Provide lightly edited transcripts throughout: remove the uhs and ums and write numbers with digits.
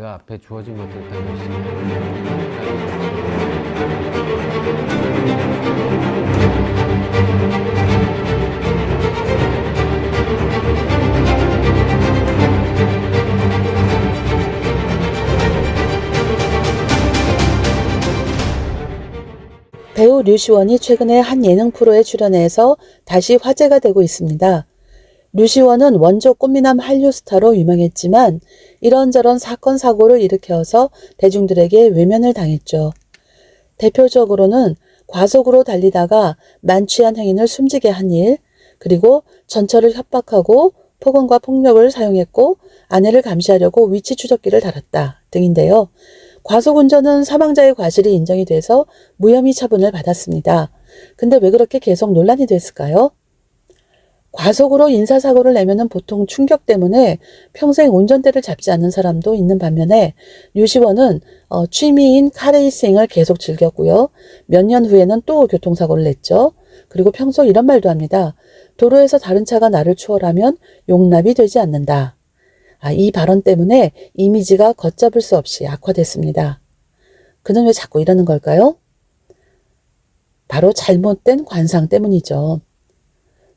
내가 앞에 주어진 것들을 다 열심히 하는 배우 류시원이 최근에 한 예능 프로에 출연해서 다시 화제가 되고 있습니다. 류시원은 원조 꽃미남 한류 스타로 유명했지만 이런저런 사건 사고를 일으켜서 대중들에게 외면을 당했죠. 대표적으로는 과속으로 달리다가 만취한 행인을 숨지게 한 일, 그리고 전철을 협박하고 폭언과 폭력을 사용했고 아내를 감시하려고 위치 추적기를 달았다 등인데요. 과속운전은 사망자의 과실이 인정이 돼서 무혐의 처분을 받았습니다. 근데 왜 그렇게 계속 논란이 됐을까요? 과속으로 인사사고를 내면은 보통 충격 때문에 평생 운전대를 잡지 않는 사람도 있는 반면에 류시원은 취미인 카레이싱을 계속 즐겼고요. 몇 년 후에는 또 교통사고를 냈죠. 그리고 평소 이런 말도 합니다. 도로에서 다른 차가 나를 추월하면 용납이 되지 않는다. 이 발언 때문에 이미지가 걷잡을 수 없이 악화됐습니다. 그는 왜 자꾸 이러는 걸까요? 바로 잘못된 관상 때문이죠.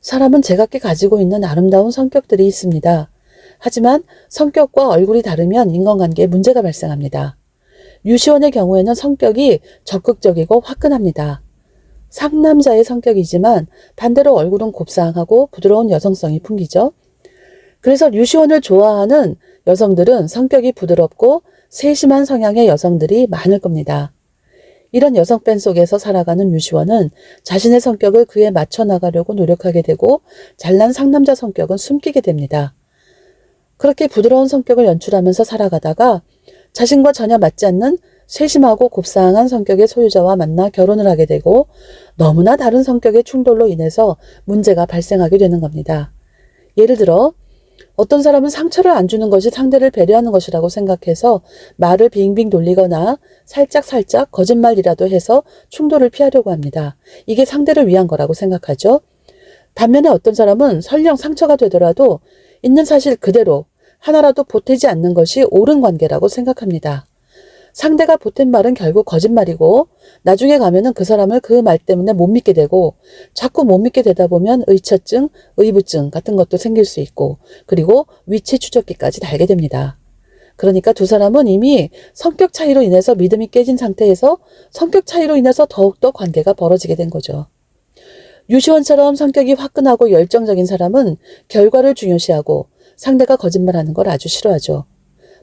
사람은 제각기 가지고 있는 아름다운 성격들이 있습니다. 하지만 성격과 얼굴이 다르면 인간관계에 문제가 발생합니다. 류시원의 경우에는 성격이 적극적이고 화끈합니다. 상남자의 성격이지만 반대로 얼굴은 곱상하고 부드러운 여성성이 풍기죠. 그래서 류시원을 좋아하는 여성들은 성격이 부드럽고 세심한 성향의 여성들이 많을 겁니다. 이런 여성 팬 속에서 살아가는 류시원은 자신의 성격을 그에 맞춰 나가려고 노력하게 되고 잘난 상남자 성격은 숨기게 됩니다. 그렇게 부드러운 성격을 연출하면서 살아가다가 자신과 전혀 맞지 않는 세심하고 곱상한 성격의 소유자와 만나 결혼을 하게 되고 너무나 다른 성격의 충돌로 인해서 문제가 발생하게 되는 겁니다. 예를 들어 어떤 사람은 상처를 안 주는 것이 상대를 배려하는 것이라고 생각해서 말을 빙빙 돌리거나 살짝 거짓말이라도 해서 충돌을 피하려고 합니다. 이게 상대를 위한 거라고 생각하죠. 반면에 어떤 사람은 설령 상처가 되더라도 있는 사실 그대로 하나라도 보태지 않는 것이 옳은 관계라고 생각합니다. 상대가 보탠 말은 결국 거짓말이고 나중에 가면은 그 사람을 그 말 때문에 못 믿게 되고 자꾸 못 믿게 되다 보면 의처증, 의부증 같은 것도 생길 수 있고 그리고 위치 추적기까지 달게 됩니다. 그러니까 두 사람은 이미 성격 차이로 인해서 믿음이 깨진 상태에서 성격 차이로 인해서 더욱더 관계가 벌어지게 된 거죠. 류시원처럼 성격이 화끈하고 열정적인 사람은 결과를 중요시하고 상대가 거짓말하는 걸 아주 싫어하죠.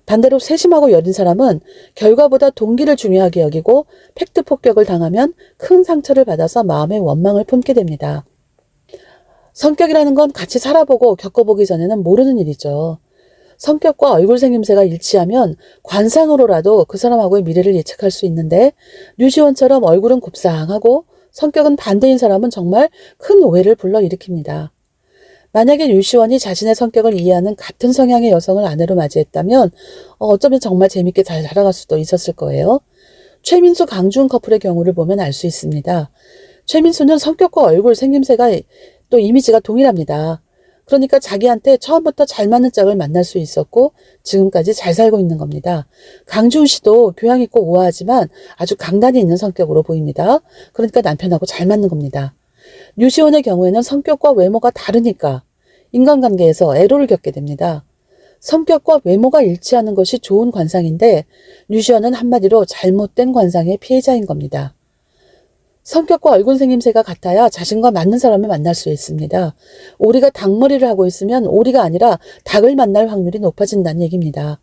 반대로 세심하고 여린 사람은 결과보다 동기를 중요하게 여기고 팩트 폭격을 당하면 큰 상처를 받아서 마음의 원망을 품게 됩니다. 성격이라는 건 같이 살아보고 겪어보기 전에는 모르는 일이죠. 성격과 얼굴 생김새가 일치하면 관상으로라도 그 사람하고의 미래를 예측할 수 있는데 류시원처럼 얼굴은 곱상하고 성격은 반대인 사람은 정말 큰 오해를 불러일으킵니다. 만약에 류시원이 자신의 성격을 이해하는 같은 성향의 여성을 아내로 맞이했다면 어쩌면 정말 재밌게 잘 살아갈 수도 있었을 거예요. 최민수, 강주은 커플의 경우를 보면 알 수 있습니다. 최민수는 성격과 얼굴, 생김새가 또 이미지가 동일합니다. 그러니까 자기한테 처음부터 잘 맞는 짝을 만날 수 있었고 지금까지 잘 살고 있는 겁니다. 강주은 씨도 교양 있고 우아하지만 아주 강단이 있는 성격으로 보입니다. 그러니까 남편하고 잘 맞는 겁니다. 류시원의 경우에는 성격과 외모가 다르니까 인간관계에서 애로를 겪게 됩니다. 성격과 외모가 일치하는 것이 좋은 관상인데 류시원은 한마디로 잘못된 관상의 피해자인 겁니다. 성격과 얼굴 생김새가 같아야 자신과 맞는 사람을 만날 수 있습니다. 오리가 닭머리를 하고 있으면 오리가 아니라 닭을 만날 확률이 높아진다는 얘기입니다.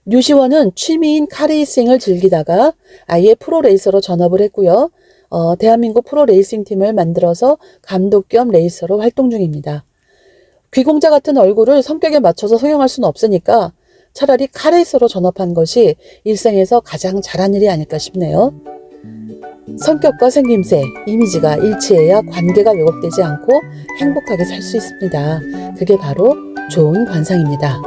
류시원은 취미인 카레이싱을 즐기다가 아예 프로레이서로 전업을 했고요. 대한민국 프로레이싱 팀을 만들어서 감독 겸 레이서로 활동 중입니다. 귀공자 같은 얼굴을 성격에 맞춰서 성형할 수는 없으니까 차라리 카레이서로 전업한 것이 일생에서 가장 잘한 일이 아닐까 싶네요. 성격과 생김새, 이미지가 일치해야 관계가 왜곡되지 않고 행복하게 살 수 있습니다. 그게 바로 좋은 관상입니다.